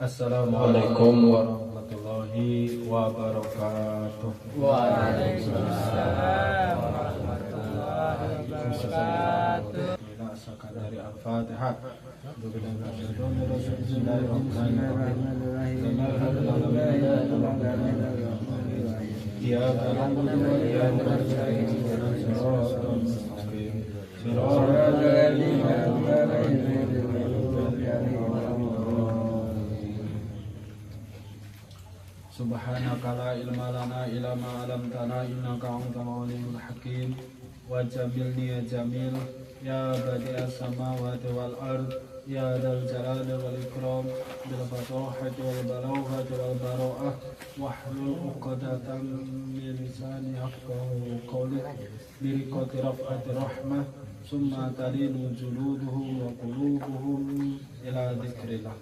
Assalamualaikum warahmatullahi wabarakatuh. Waalaikumsalam warahmatullahi wabarakatuh. Dari Al-Fatihah. Subhanaka la ilma lana illa ma 'allamtana innaka antal alimul hakim. Wa jamilni ya jamil ya badi'as samawati wal ard ya dzal jalali wal ikram bil fatahati wal balaghati wal bara'ah wahlul 'uqdatam min lisani yafqahu qawli bi riqati raf'ati rahmah summa talinu juluduhum wa qulubuhum ila dzikrillah.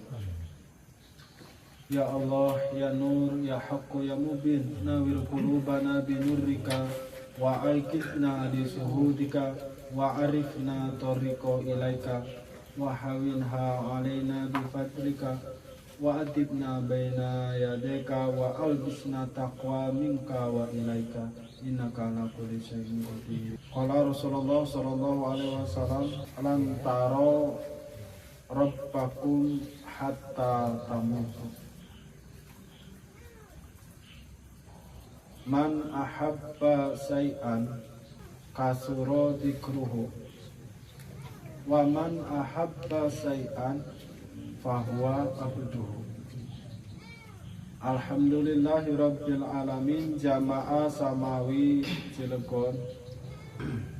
Ya Allah, ya Nur, ya Haqqu, ya Mubin, nawir qulubana binurrika wa aikidna di suhudika wa arifna tariqa ilaika wa hawinha alaina bifadlika wa adibna baina yadeka wa albisna taqwa minka wa ilaika innaka ala kulli syai'in qadir. Qala Rasulullah sallallahu alaihi wasallam lan taro rabbakum hatta tamutu. Man ahabba say'an kasura dzikruhu wa man ahabba say'an fahuwa abduhu. Alhamdulillahi rabbil alamin. Jamaah Samawi Cilegon,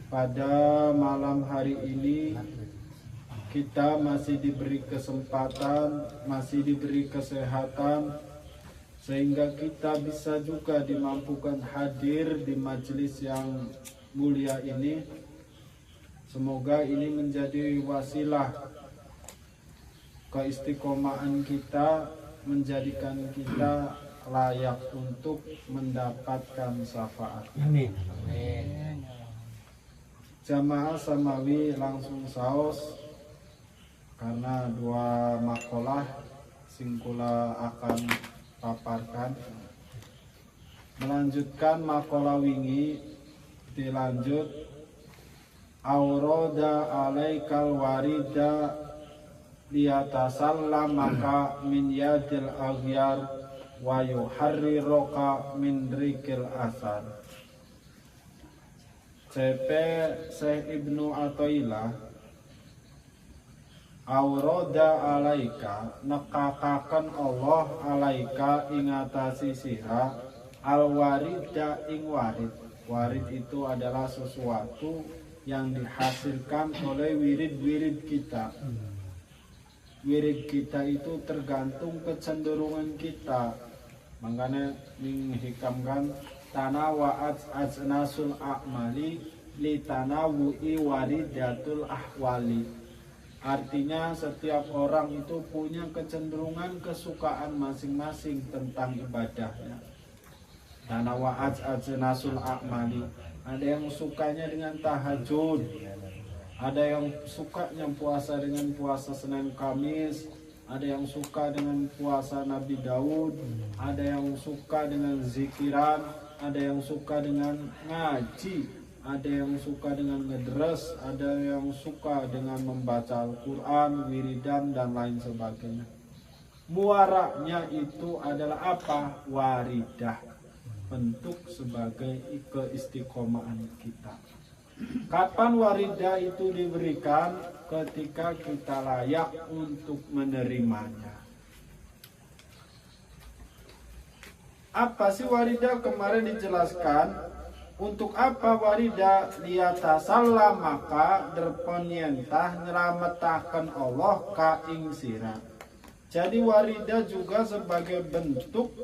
pada malam hari ini kita masih diberi kesempatan, masih diberi kesehatan, sehingga kita bisa juga dimampukan hadir di majelis yang mulia ini. Semoga ini menjadi wasilah keistiqomahan kita, menjadikan kita layak untuk mendapatkan syafaat. Amin. Jamaah Samawi langsung saos karena dua makalah singkula akan paparkan. Melanjutkan makalah wingi, dilanjut aurada alaikal warida liyatasallam maka min yadil aghyar wa yuharriroka min rikil asar. CP Syekh Ibnu Athaillah Auroda alaika nekakaken Allah alaika ingatasi sira alwarida ing warid. Warid itu adalah sesuatu yang dihasilkan oleh wirid-wirid kita. Wirid kita itu tergantung kecenderungan kita. Makanya menghikamkan tanawa'at ajnasul a'mali li tanawu'i waridatul ahwali. Artinya setiap orang itu punya kecenderungan kesukaan masing-masing tentang ibadahnya. Tanawa'at ajnasul a'mali. Ada yang sukanya dengan tahajud, ada yang sukanya puasa dengan puasa Senin Kamis, ada yang suka dengan puasa Nabi Daud, ada yang suka dengan zikiran, ada yang suka dengan ngaji, ada yang suka dengan ngedres, ada yang suka dengan membaca Al-Quran, wiridan, dan lain sebagainya. Muaranya itu adalah apa? Waridah. Bentuk sebagai keistiqomahan kita. Kapan waridah itu diberikan? Ketika kita layak untuk menerimanya. Apa sih waridah? Kemarin dijelaskan. Untuk apa warida liyatasalla maka derponientah nyelametaken Allah ka ing sira. Jadi warida juga sebagai bentuk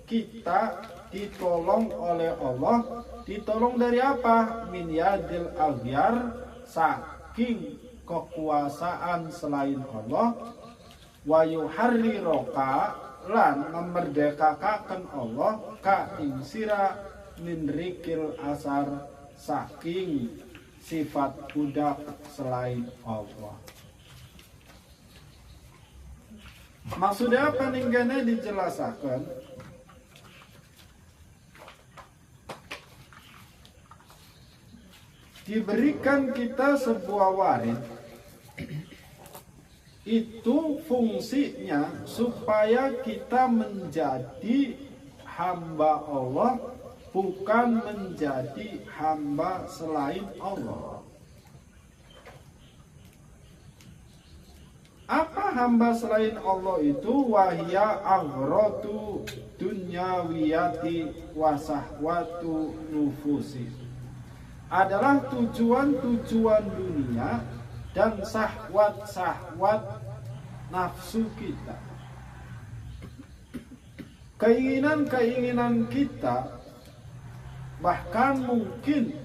kita ditolong oleh Allah. Ditolong dari apa? Min yadil aghyar, saking kekuasaan selain Allah. Wa yuharriroka, lan memerdekakan Allah ka ing sira min rikil asar, saking sifat budak selain Allah. Maksudnya apa ninggana dijelasakan? Diberikan kita sebuah waris, itu fungsinya supaya kita menjadi hamba Allah, bukan menjadi hamba selain Allah. Apa hamba selain Allah itu? Wahya aghratu dunyawiyati wasahwatu nufusi, adalah tujuan-tujuan dunia dan syahwat-syahwat nafsu kita. Keinginan-keinginan kita, bahkan mungkin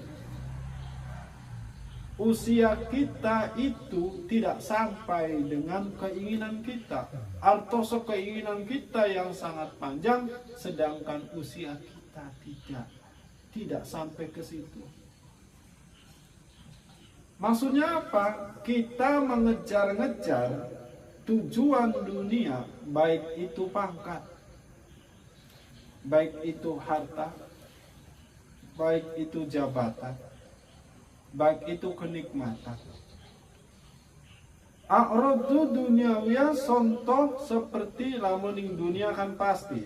usia kita itu tidak sampai dengan keinginan kita, atau keinginan kita yang sangat panjang, sedangkan usia kita tidak sampai ke situ. Maksudnya apa? Kita mengejar-ngejar tujuan dunia, baik itu pangkat, baik itu harta, baik itu jabatan, baik itu kenikmatan. A'radu duniawiyah, contoh seperti lamun ning dunia kan pasti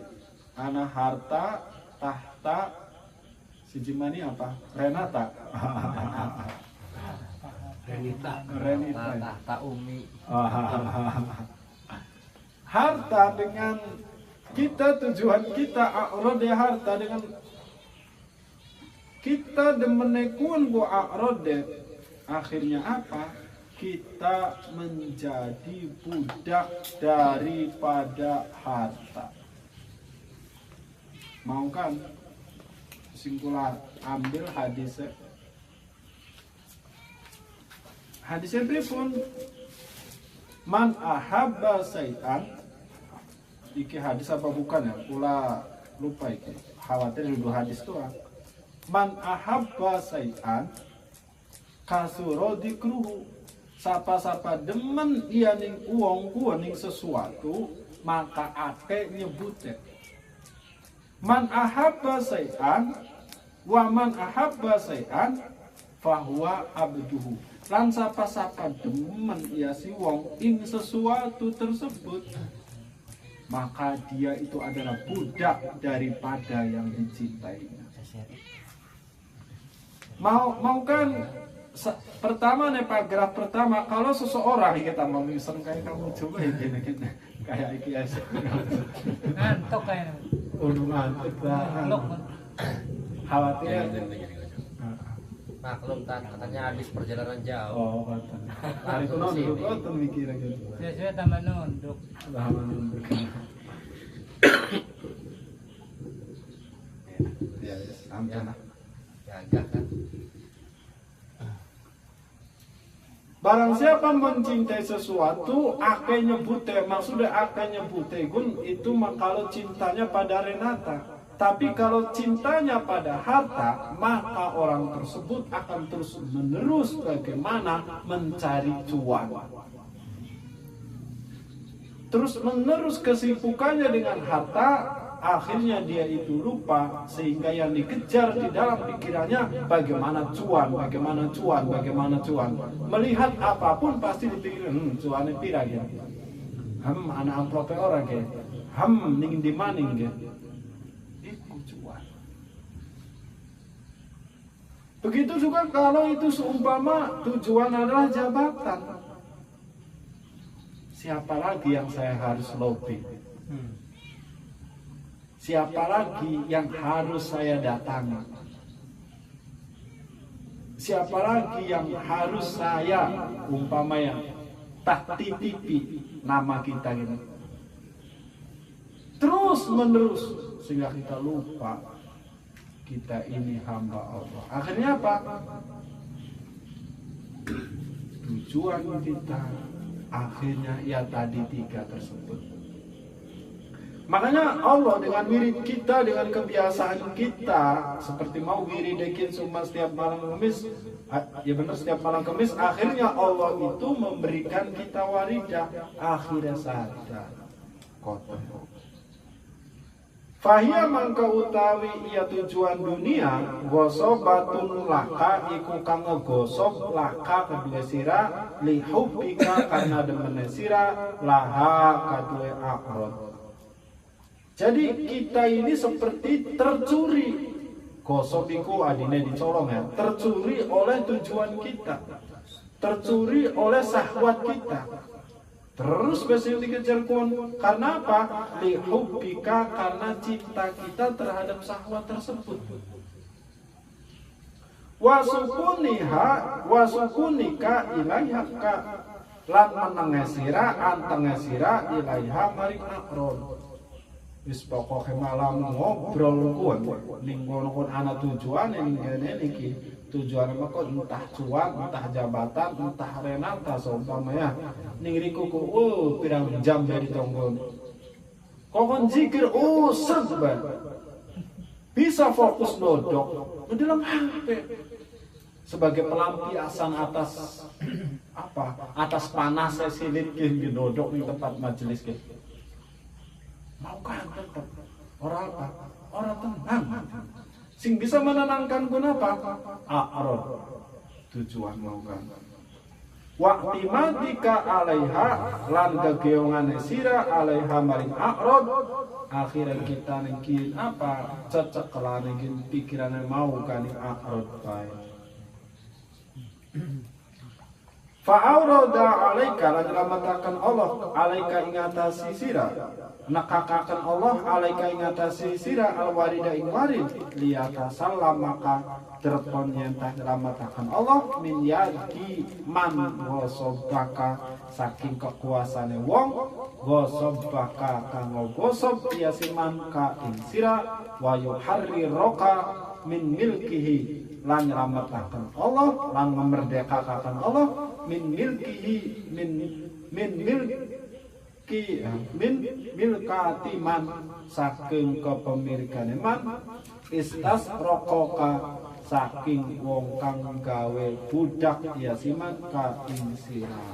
ana harta, tahta, sijimani apa? Renata. Renita, tahta umi. Harta dengan kita, tujuan kita a'rode harta dengan kita demenekun bu a'rode, akhirnya apa? Kita menjadi budak daripada harta. Mau kan? Singkulah ambil hadisnya. Hadisnya pripun? Man ahabba say'an, iki hadis apa bukan ya? Pula lupa iki. Khawatir dua hadis tuh. Man ahabba say'an kasuro dikruhu. Sapa-sapa demen iya ning uang gua ning sesuatu, maka ake nyebutnya. Man ahabba say'an wa man ahabba say'an fahuwa abduhu. Lan sapa-sapa demen ya si wong ing sesuatu tersebut, maka dia itu adalah budak daripada yang dicintainya. Mau kan pertama nih, paragraf pertama, kalau seseorang kita mau misal kayak kamu coba ya kayak iki asik. Ngantuk kayaknya. Udah ngantuk lah. Khawatir. Maklum kan, katanya habis perjalanan jauh. Oh, betul. Hari itu nunduk, betul mikir gitu. Saya tambah nunduk. Tambah nunduk. Ya, ampun lah. Jaga kan. Barang siapa mencintai sesuatu, ake nyebute, maksudnya ake nyebute gun itu kalau cintanya pada Renata. Tapi kalau cintanya pada harta, maka orang tersebut akan terus menerus bagaimana mencari cuan. Terus menerus kesibukannya dengan harta, akhirnya dia itu lupa, sehingga yang dikejar di dalam pikirannya bagaimana cuan, bagaimana cuan, bagaimana cuan. Melihat apapun pasti dipikirin, cuannya pira ya. Anak amplope orang ya. Ning di maning ya. Begitu juga kalau itu seumpama tujuan adalah jabatan. Siapa lagi yang saya harus lobby? Siapa lagi yang harus saya datangi? Siapa lagi yang harus saya umpama yang tak titipi nama kita ini? Terus menerus sehingga kita lupa kita ini hamba Allah. Akhirnya apa? Tujuan kita akhirnya ya tadi tiga tersebut. Makanya Allah dengan wirid kita, dengan kebiasaan kita, seperti mau wiridekin cuma setiap malam Kamis, ya benar setiap malam Kamis, akhirnya Allah itu memberikan kita waridah. Akhirnya sadar, koten. Fahia mangka utawi iya tujuan dunia gosobatun laka iku kang ngegosok laka kedua sira lihubbika karena demene sira laha kedua akrod. Jadi kita ini seperti tercuri. Gosok iku adine dicolong ya, tercuri oleh tujuan kita, tercuri oleh syahwat kita. Terus besok dikejar kon. Karena apa? Lihubbika karena cinta kita terhadap syahwat tersebut. Wasukunika ilaiha ka lan menengesira antengesira ilaiha maring akron. Wis pokoke malam ngobrol kuwi ning kono ana tujuan ning kene iki. Tujuan mako entah cuan, entah jabatan, entah renata seumpamanya ning riku ku pirang jam dari tonggon. Kokon zikir serba. Bisa fokus nodok dalam HP sebagai pelampiasan atas atas panasnya silit ki nodok di tempat majelis ki. Mau kan tetap orang tenang. Sing bisa menenangkan kenapa? A'rad. Tujuan mau kan. Waqtimadika alaiha lan kegeongane sira alaiha maring a'rad. Akhirnya kita niki cecek kelane pikirane mau kan a'rad bae. Fa'aurada alaika lan ramatakan Allah alaika ingatasi sira nakakakan Allah alaika ingatasi sira alwarida ing warid liyata salam maka terpon yentah ramatakan Allah min yadi man gosobaka saking kekuasane wong gosobaka kang gosob yasiman ka ing sira wa yuharriroka min milkihi lan ramatakan Allah lan memerdekakan Allah min milkihi min milkati man saking kepemilikane man istas rokoka saking wong kang gawe budak yasiman ka ing sira.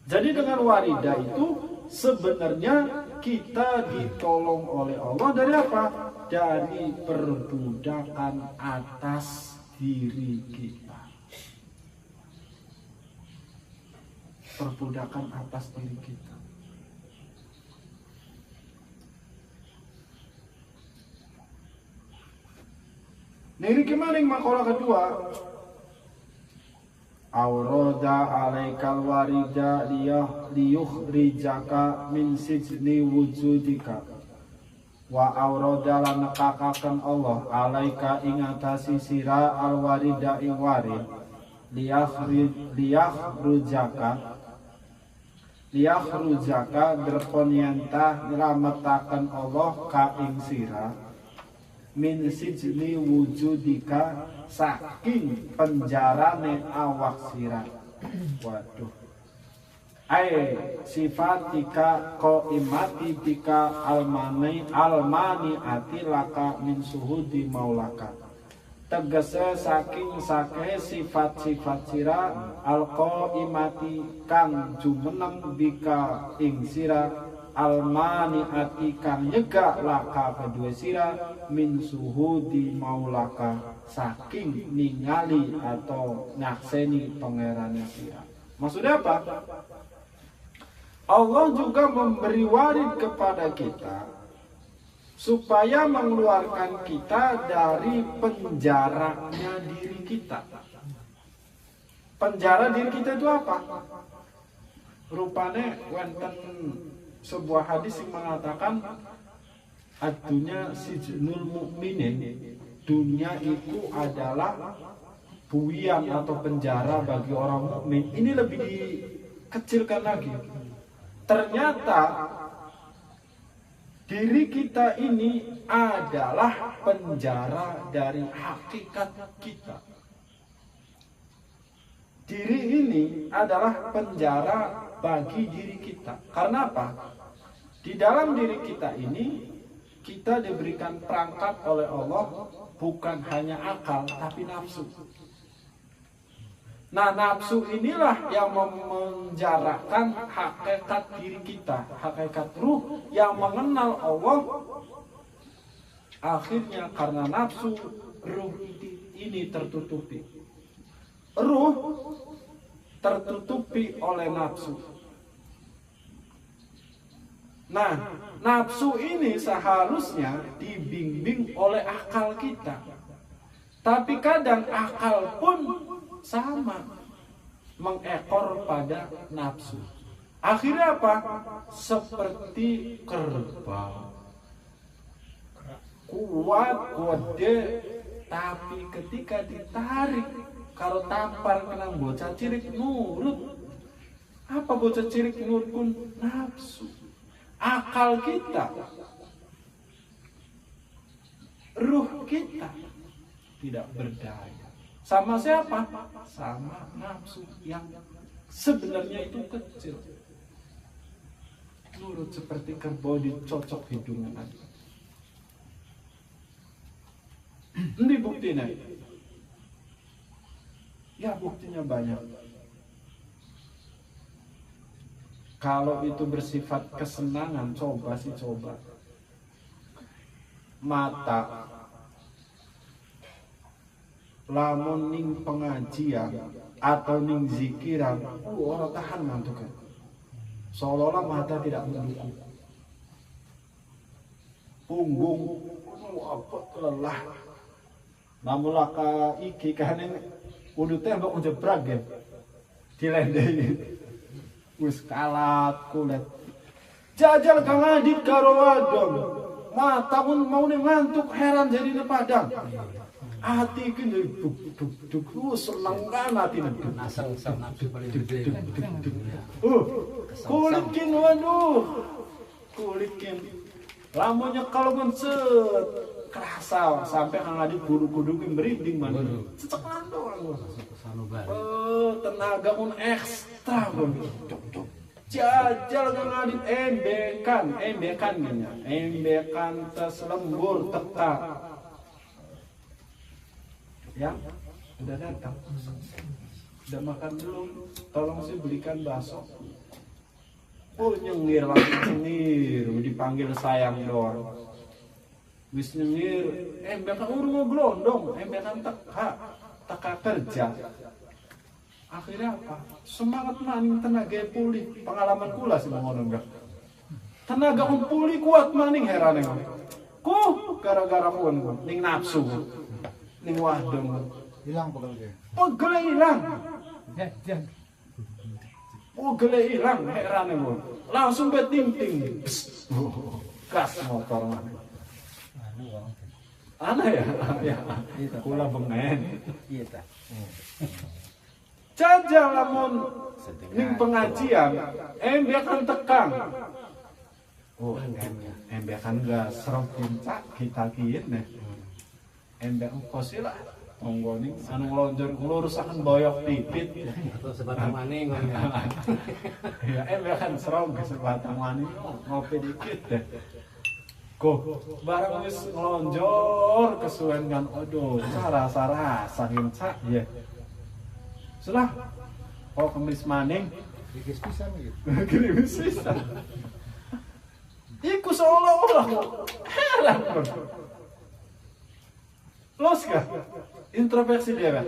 Jadi dengan warida itu sebenarnya kita ditolong oleh Allah dari apa? Dari perbudakan atas diri kita. Perbudakan atas diri kita. Niri kemarin makalah kedua. Aurada alaikal warida liyukhrijaka min sijni wujudika. Wa aurada lan nekakaken Allah alaika ing atasi sira alwarida ing warid liyakhrujaka drepon yentah nylametaken Allah ka ing sira min sijni wujudika saking penjarane awak sira. Waduh. Sifatika qaimati bika almani atilaka min suhudi maulaka. Tegese saking sake sifat-sifat sira alqaimati kang jumeneng bika ing sira almani ati kang nyegah laka kedua sira min suhudi maulaka saking ningali atau nyakseni pangerane sira. Maksudnya apa? Allah juga memberi warid kepada kita supaya mengeluarkan kita dari penjaranya diri kita. Penjara diri kita itu apa? Rupanya wonten sebuah hadis yang mengatakan ad-dunya sijnul mu'minin. Dunia itu adalah buian atau penjara bagi orang mukmin. Ini lebih dikecilkan lagi. Ternyata diri kita ini adalah penjara dari hakikat kita. Diri ini adalah penjara bagi diri kita. Karena apa? Di dalam diri kita ini kita diberikan perangkat oleh Allah bukan hanya akal tapi nafsu. Nah, nafsu inilah yang memenjarakan hakikat diri kita, hakikat ruh yang mengenal Allah. Akhirnya karena nafsu, ruh ini tertutupi. Ruh tertutupi oleh nafsu. Nah, nafsu ini seharusnya dibimbing oleh akal kita. Tapi kadang akal pun sama mengekor pada nafsu. Akhirnya apa? Seperti kerbau. Kuat, gede, tapi ketika ditarik, kalau tampar kena bocah cilik nurut. Apa bocah cilik nurut pun? Nafsu. Akal kita, ruh kita tidak berdaya. Sama siapa? Sama nafsu yang sebenarnya itu kecil. Nurut seperti kerbau dicocok hidungnya. Ini buktinya. Ya buktinya banyak. Kalau itu bersifat kesenangan, coba. Mata lamun ning pengajian atau ning zikiran, orang tahan mantuk kan. Seolah-olah mata tidak mendukung. Punggung, apa lelah. Namun laka iki kanen kudu tembok njebrak ya. Dilendeni. Wis kalat kulit. Jajal Kang Adit karo wadon. Mata pun mau ngantuk heran jadi padang. Hati kini duk senang kan hati nih. Asal nafsu paling gede. Kulikin waduh. Kulikin. Lamunya kalau set kerasa sampai Kang Adit kudu merinding man. Cecekan doang. Tenaga pun ekstra pun. Jajal Kang Adit embekan gini. Embekan tes lembur teka. Ya, udah datang. Udah makan belum? Tolong sih belikan bakso. Oh nyengir langsung nyengir, dipanggil sayang doang. Wis nyengir, embekan urung glondong, embekan teka kerja. Akhirnya apa? Semangat maning tenaga pulih. Pengalaman kula sih mau enggak. Tenaga pulih kuat maning heran emang. Gara-gara pun ning nafsu. Ning wadon hilang pegel. Pegel hilang. Jangan. Pegel hilang heran emang. Langsung beting-ting. Gas motor mana. Aneh ya. Kula bengen. Iya ta. Jajal lamun ning pengajian, embekan tekang. Oh, embekan enggak serem puncak kita kieu nih. Embek kosila monggo ning anu nglonjor nglurusaken boyok pipit Atau sebatang maning. ya embekan serong sebatang maning ngopi dikit deh. Barang wis nglonjor kesuwen kan aduh rasa hincak ya. Sudah. Oh kemis maning Dikis pisan gitu. kemis pisan. Iku seolah-olah heran. Los kan? Introspeksi dia kan?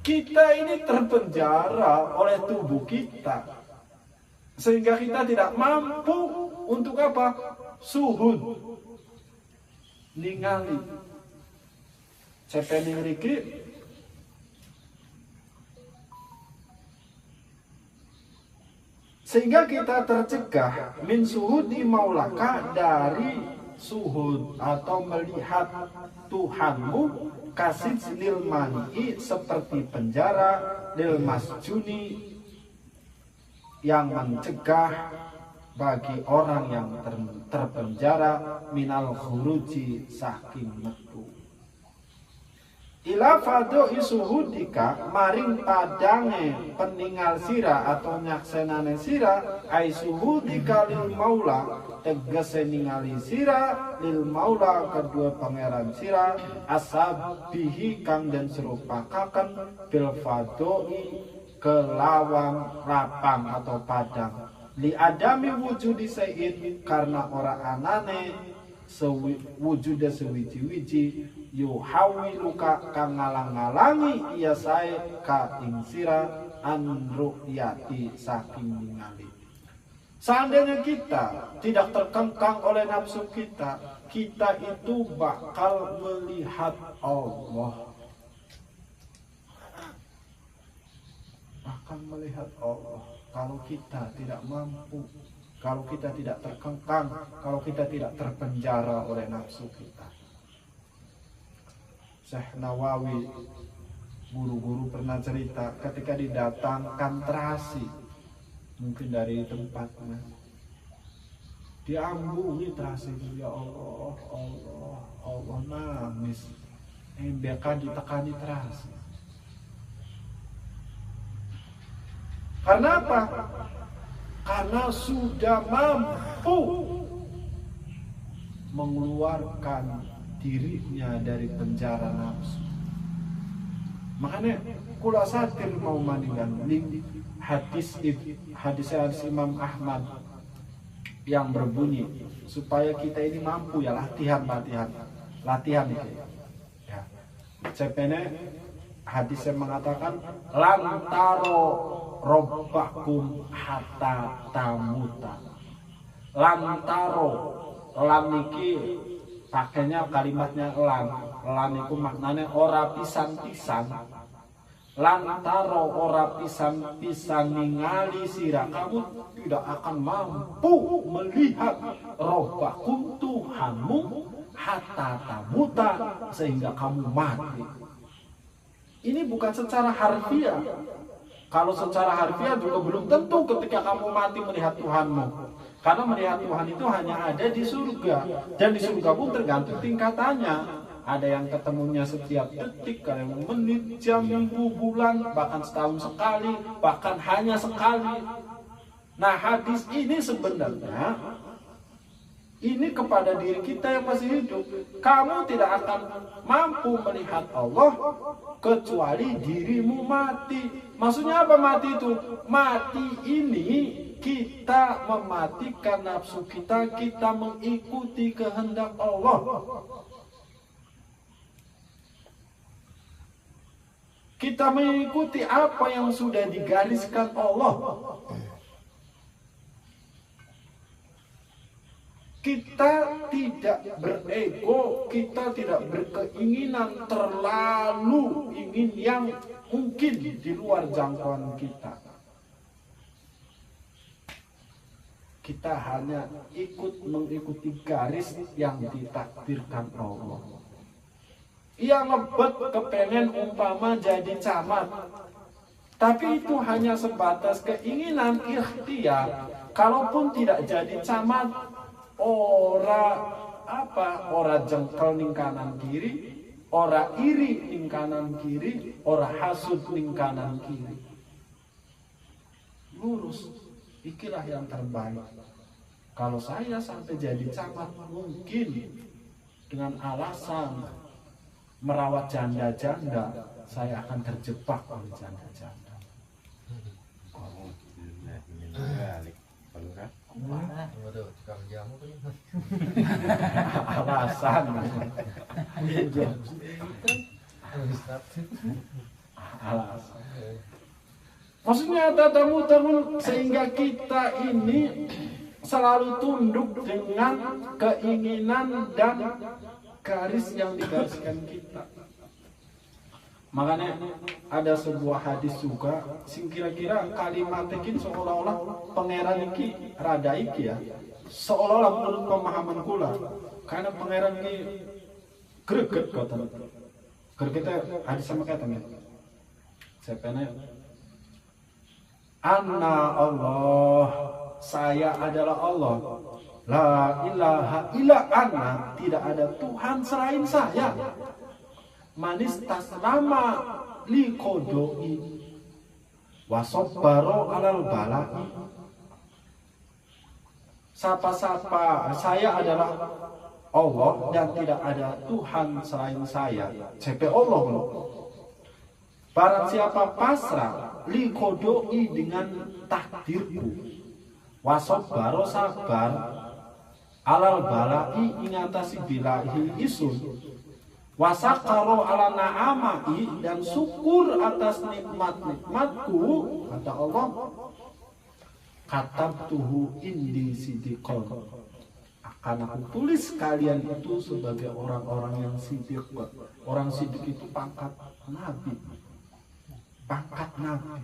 Kita ini terpenjara oleh tubuh kita. Sehingga kita tidak mampu untuk apa? Suhud. Ningali. Cepening riki. Sehingga kita tercegah min suhudi maulaka dari suhud atau melihat Tuhanmu kasih lil mani seperti penjara lil masjuni yang mencegah bagi orang yang terpenjara minal khuruji saking metu. ila fadoi suhudika maring padange peninggal sira atau nyaksenane sira ai suhudika lil maula tegese ningali sira lil maula kedua pangeran sira asabihi kang den serupakaken bil fadoi kelawan lapang atau padang li adami wujudi sayin karena ora anane wujuda sewiji-wiji yuhawiluka kang ngalang-ngalangi iya sae ka ing sira an ru'yati saking ningali. Seandainya kita tidak terkengkang oleh nafsu kita, kita itu bakal melihat Allah. Akan melihat Allah kalau kita tidak mampu, kalau kita tidak terkengkang, kalau kita tidak terpenjara oleh nafsu kita. Syekh Nawawi, guru-guru pernah cerita ketika didatangkan terasi, mungkin dari tempatnya, diambungi terasi itu, ya Allah, Allah, Allah, nangis, embeka ditekani terasi. Karena apa? Karena sudah mampu mengeluarkan dirinya dari penjara nafsu. Makanya kula satir mau mandingan hadis Imam Ahmad yang berbunyi supaya kita ini mampu ya latihan itu ya. Cepene hadis yang mengatakan lantaro robbakum hatta tamuta. Lantaro lam niki pakainya kalimatnya lan itu maknanya ora pisan-pisan. Lantaro ora pisan-pisan ningali sira kamu tidak akan mampu melihat robbakum Tuhanmu hatta tamuta sehingga kamu mati. Ini bukan secara harfiah. Kalau secara harfiah juga belum tentu ketika kamu mati melihat Tuhanmu. Karena melihat Tuhan itu hanya ada di surga. Dan di surga pun tergantung tingkatannya. Ada yang ketemunya setiap detik, ada yang menit, jam, minggu, bulan, bahkan setahun sekali, bahkan hanya sekali. Nah, hadis ini sebenarnya ini kepada diri kita yang masih hidup. Kamu tidak akan mampu melihat Allah kecuali dirimu mati. Maksudnya apa mati itu? Mati ini kita mematikan nafsu kita, kita mengikuti kehendak Allah. Kita mengikuti apa yang sudah digariskan Allah. Kita tidak berego, kita tidak berkeinginan terlalu ingin yang mungkin di luar jangkauan kita. Kita hanya mengikuti garis yang ditakdirkan Allah. Ia ngebet kepengen umpama jadi camat, tapi itu hanya sebatas keinginan ikhtiar. Kalaupun tidak jadi camat, ora jengkel ning kanan kiri, ora iri ning kanan kiri, ora hasud ning kanan kiri. Lurus, ikilah yang terbaik. Kalau saya sampai jadi camat, mungkin dengan alasan merawat janda-janda, saya akan terjebak oleh janda-janda. Alasan. Alasan. Maksudnya tamu-tamu sehingga kita ini selalu tunduk dengan keinginan dan garis yang digariskan kita. Makanya ada sebuah hadis juga sing kira-kira kalimat iki seolah-olah pangeran iki rada iki ya. Seolah-olah menurut pemahaman kula. Karena pangeran iki greget kota. Greget hadis sama kata ya. Sepene Anna Allah, saya adalah Allah. La ilaha illa ana, tidak ada Tuhan selain saya. manis taslama li kodoi wasobbaro alal balai. Sapa-sapa saya adalah Allah dan tidak ada Tuhan selain saya. CP Allah loh. Barang siapa pasrah li kodoi dengan takdirku, wasobbaro sabar alal balai ingatasi bilahi isun, wasakaro ala na'amai dan syukur atas nikmat-nikmatku, kata Allah, katabtuhu indi siddiqon, akan aku tulis kalian itu sebagai orang-orang yang siddiq. Orang siddiq itu pangkat nabi, pangkat nabi.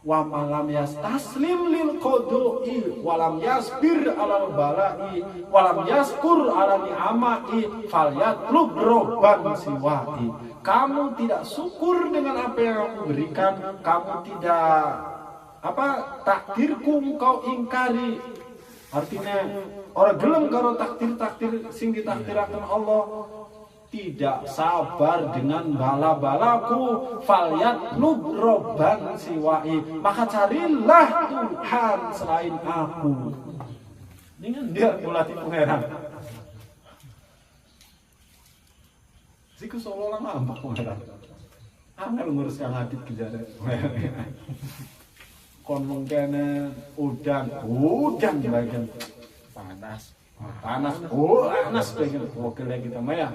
Wa malam yastaslim lil qodoi walam yasbir alal balai walam yaskur ala ni'amai falyatlub robban siwai. Kamu tidak syukur dengan apa yang aku berikan, kamu tidak takdirku engkau ingkari. Artinya orang gelem karo takdir sing ditakdirakan Allah, tidak sabar dengan bala-balaku, falyatlub robban siwai, maka carilah Tuhan selain aku. Dengan dia melatih pangeran. Siku seolah-olah ngambek pangeran. Angel ngurus yang adit kejadian. Kon mengkene udan bagian panas, panas bagian wakil kita maya.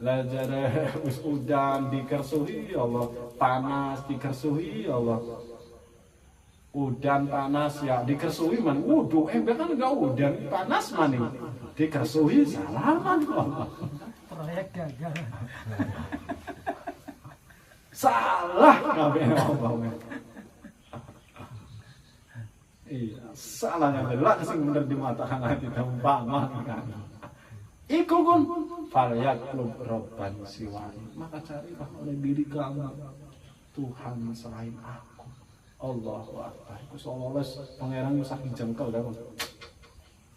Lajare us udan dikersuhi Allah, panas dikersuhi Allah. Udan panas ya dikersuhi man wudu, kan enggak udan panas man dikersuhi salaman Allah. Proyek gagal. Salah kabeh Allah. Iya, salahnya adalah sing bener di mata hati tambah kan. Iku kun falyatlub robban siwani, maka carilah oleh diri kamu Tuhan selain aku. Allahu Akbar. Iku seolah-olah pangeran usah dijengkel kan.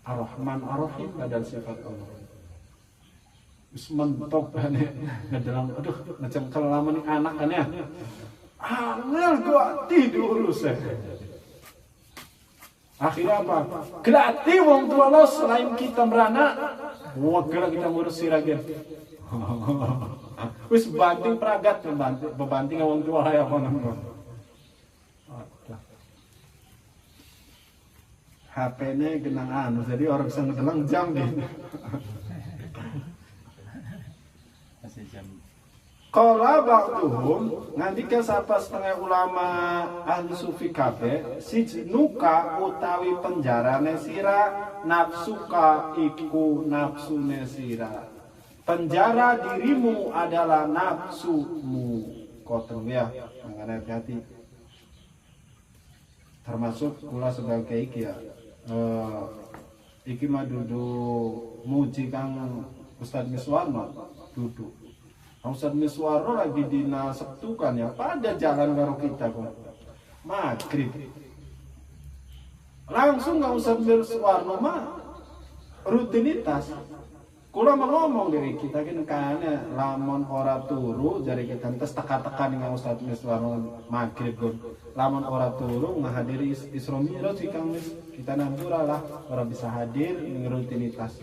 Ar-Rahman Ar-Rahim adalah sifat Allah. Wis mentok ane ngedelang aduh ngejengkel lama nih anak kan ya. Angel gua tidur saya. Akhirnya apa? Gratis wong tua lo selain kita beranak, wagel kita ngurus siragen. Wis banting peragat bebanting wong tua ya kono. HP-nya genangan, jadi orang bisa ngedelang jam gitu. Masih jam. Qala ba'duhum ngandika sapa setengah ulama ahli sufi kabeh, sijnuka utawi penjarane sira nafsuka iku nafsune sira. Penjara dirimu adalah nafsumu. Koten ya, mangane hati. Termasuk kula sebagai iki ya. Iki mah duduk muji Kang Ustaz Miswarno duduk. Ustaz Miswarno lagi dina Sabtu kan ya, pada jalan karo kita kok. Maghrib. Langsung Kang Ustaz Miswarno mah rutinitas. Kula mau ngomong dari kita kan lamun ora turu dari kita tes teka-teka dengan Ustaz Miswarno maghrib kon. Lamun ora turu menghadiri Isra Mi'raj kita nambura lah ora bisa hadir ning rutinitas.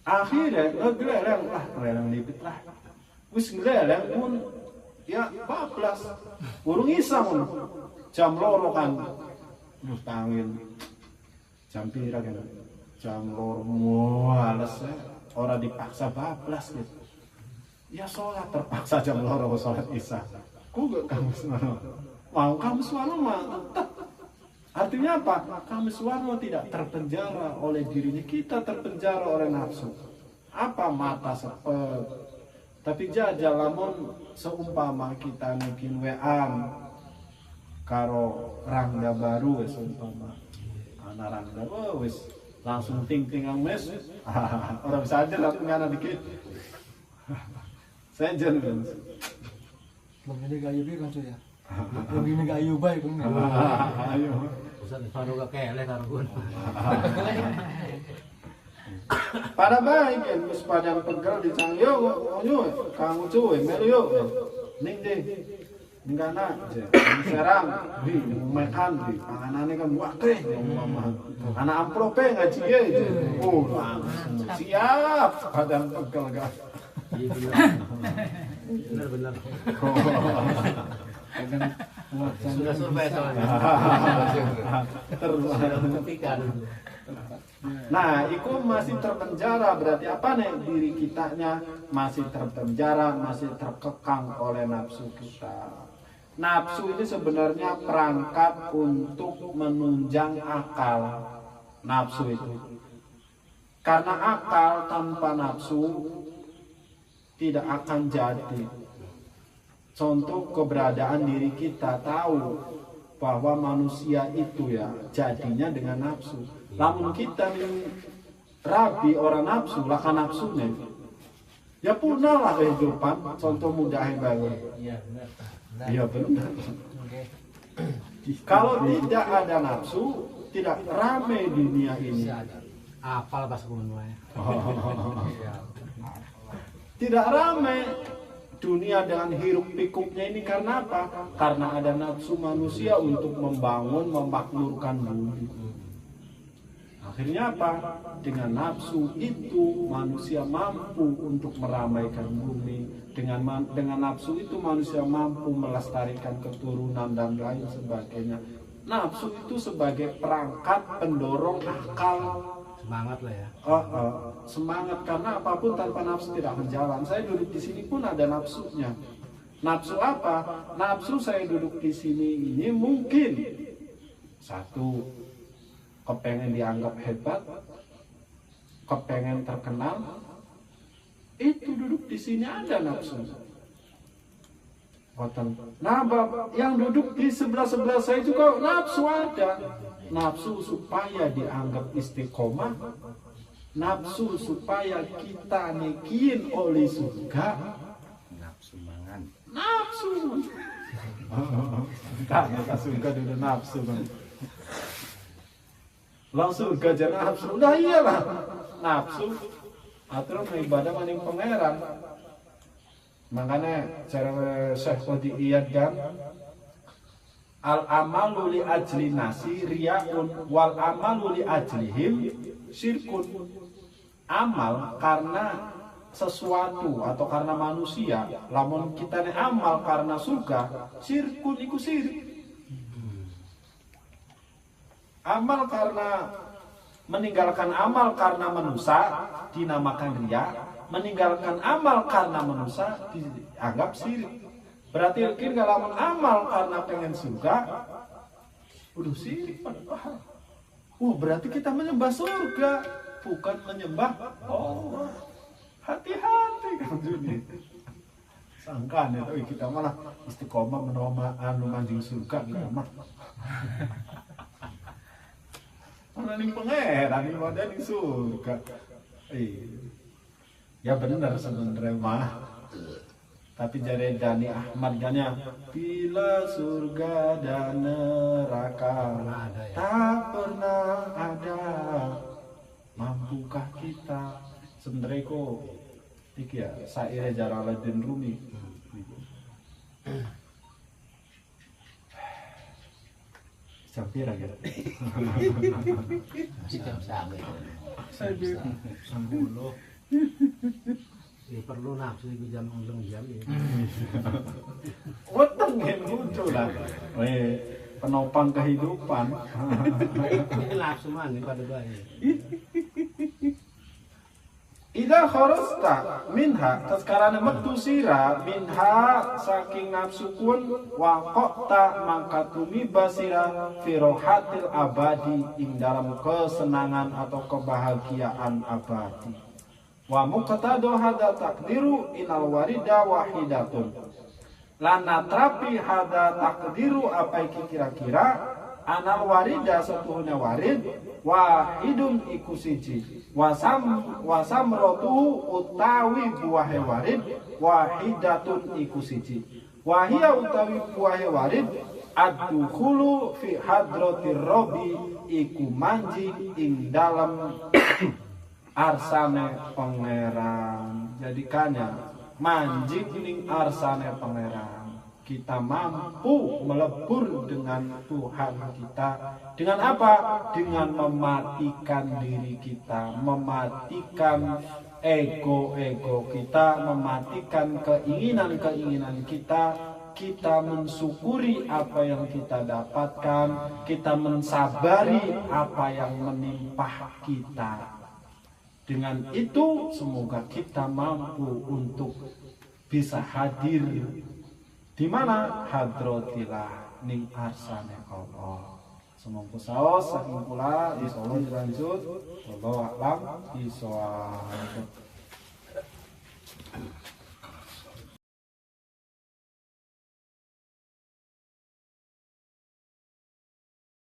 Akhirnya ngegeleng lah, ngegeleng dikit lah. Wis ngegeleng pun ya 14. Urung isa mun. Jam 2 kan. Terus tangin. Jam pira kan? Jam 2 males ora dipaksa 14 gitu. Ya sholat terpaksa jam 2 sholat isya. Ku gak kamu semua. Mau kamu semua mah tetap. Artinya apa? Kami Suwarno tidak terpenjara oleh dirinya, kita terpenjara oleh nafsu. Apa mata sepet? Tapi jajal lamun seumpama kita mungkin wean karo rangga baru wis umpama. Ana rangga wis langsung ting-tingang mes. Orang bisa aja lah ngana dikit. Saya jangan. Belum ini kayu kan tuh ya. Belum ini kayu baik kan. Ayo. Ustaz Miswarno gak keleh karo gue. Pada baik kan wis padang pegel di cangyo onyo kang cuwe melu yo. Ning deh. Ning kana serang di makan di panganane kan wakeh mama. Anak amplope ngaji ye. Oh, langsung siap padang pegel ga. Benar-benar. Sudah survei soalnya. Membuktikan. Nah, itu masih terpenjara, berarti apa nih? Diri kitanya masih terpenjara, masih terkekang oleh nafsu kita. Nafsu ini sebenarnya perangkat untuk menunjang akal. Nafsu itu. Karena akal tanpa nafsu tidak akan jadi. Contoh keberadaan diri kita tahu bahwa manusia itu ya jadinya dengan nafsu. Namun kita rabi orang nafsu, laka nafsunya. Ya punah lah kehidupan. Contoh mudah yang baru. Iya benar. Kalau tidak ada nafsu, tidak ramai dunia ini. Apal pas kumennya. Tidak ramai dunia dengan hiruk pikuknya ini karena apa? Karena ada nafsu manusia untuk membangun, memakmurkan bumi. Akhirnya apa? Dengan nafsu itu manusia mampu untuk meramaikan bumi. Dengan nafsu itu manusia mampu melestarikan keturunan dan lain sebagainya. Nafsu itu sebagai perangkat pendorong akal. Semangat lah ya. Semangat karena apapun tanpa nafsu tidak akan jalan. Saya duduk di sini pun ada nafsunya. Nafsu apa? Nafsu saya duduk di sini ini mungkin satu, kepengen dianggap hebat, kepengen terkenal, itu duduk di sini ada nafsu. Nah, yang duduk di sebelah saya juga nafsu ada. Nafsu supaya dianggap istiqomah, nafsu supaya kita nekiin oleh surga, nafsu mangan, nafsu. Kita surga dulu nafsu kan. Langsung surga nafsu, udah iyalah nafsu. Atur ibadah maning pangeran. Makanya cara Syekh Qadi Iyad kan, al amalu li ajli nasi riyaun wal amalu li ajlihim syirkun. Amal karena sesuatu atau karena manusia, lamun kita amal karena surga, syirkun iku syirik. Amal karena meninggalkan amal karena manusia dinamakan riya. Meninggalkan amal karena manusia dianggap syirik. Berarti mungkin kalau amal karena pengen surga, udah syirik padahal. Berarti kita menyembah surga, bukan menyembah Allah. Hati-hati kan Juni. Sangkan itu kita malah istiqomah menerima manjing surga kita mah. Mana nih pangeran nih model di surga. Ya benar sebenarnya mah. Tapi jari Dani Ahmad ganya bila surga dan neraka tak pernah ada, mampukah kita? Sebenarnya kok iki ya saire Jalaluddin Rumi. Campir aja. Sambulo. Ya perlu nafsu itu jam jam ya. Weteng muncul lah. Penopang kehidupan. Ini nafsu mana pada bayi. Ida kharasta minha taskarana metu sira minha saking nafsu pun waqta mangkatumi basira fi rohatil abadi ing dalam kesenangan atau kebahagiaan abadi. Wa muqtadu hada takdiru inal warida wahidatun. Lana trapi hada takdiru apa kira-kira anal warida setuhnya warid wahidun iku siji wasam rotu utawi buahe warid wahidatun iku siji wahia utawi buahe warid ad-dukhulu fi hadratir rabbi iku manji ing dalam arsane pangeran. Jadikannya manjing ning arsane pangeran. Kita mampu melebur dengan Tuhan kita. Dengan apa? Dengan mematikan diri kita, mematikan ego-ego kita, mematikan keinginan-keinginan kita. Kita mensyukuri apa yang kita dapatkan, kita mensabari apa yang menimpa kita. Dengan itu semoga kita mampu untuk bisa hadir di mana hadratillah ning arsane Allah. Semoga saos saking kula insyaallah dilanjut. Wallahu a'lam bishawab.